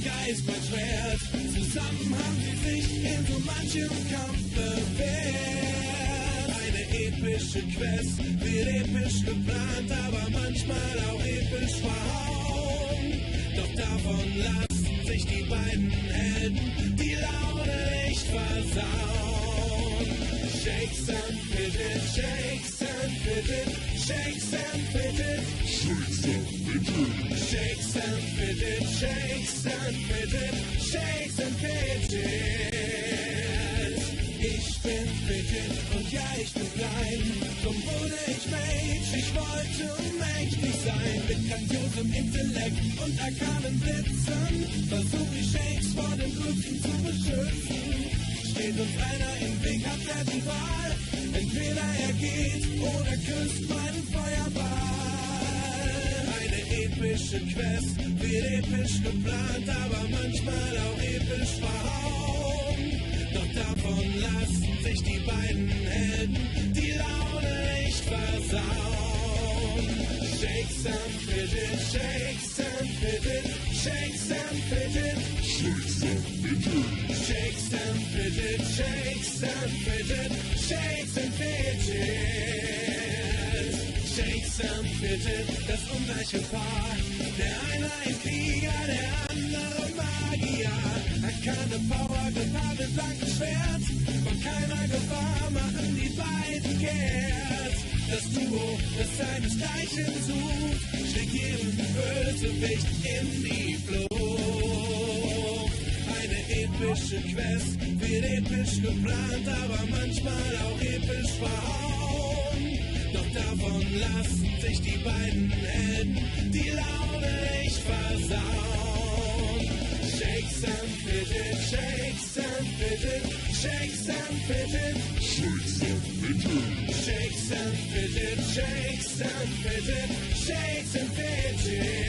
Geist mein Schwert. Zusammen haben sie sich in so manchem Kampf bewährt. Eine epische Quest wird episch geplant, aber manchmal auch episch verhauen. Doch davon lassen sich die beiden Helden die Laune nicht versauen. Shakes and fidget, shakes and fidget, shakes and fidget, shakes and fidget, shakes and fidget, shakes and fidget, shakes and fidget. Ich bin Fidget und ja, ich bin klein. Drum wurde ich Mage, ich wollte mächtig sein. Mit grandiosem Intellekt und arkanen Blitzen versuch ich Shakes vor den Gründen zu beschützen. Steht uns einer im Weg, hat er die Wahl. Entweder er geht oder küsst meinen Feuerball. Eine epische Quest wird episch geplant, aber manchmal auch episch verhauen. Doch davon lassen sich die beiden Helden die Laune nicht versauen. Shakes and fidget, shakes and fidget, shakes and fidget, shakes and fidget, shakes and fidget, shakes and fidget, shakes and fidget, shakes and fidget, das ungleiche Paar. Der eine ein Krieger, der andere Magier. Arkane Power gepaart mit langem Schwert. Von keiner Gefahr machen die beiden kehrt. Das Duo, das seinesgleichen sucht, schlägt jeden Bösewicht in die Flucht. Eine epische Quest wird episch geplant, aber manchmal auch episch verhauen. Doch davon lassen sich die beiden Helden die Laune nicht versauen. Shakes and fidget, shakes and fidget, shakes and fidget, shakes and fidget, shakes and fidget, shakes and fidget, shakes and fidget.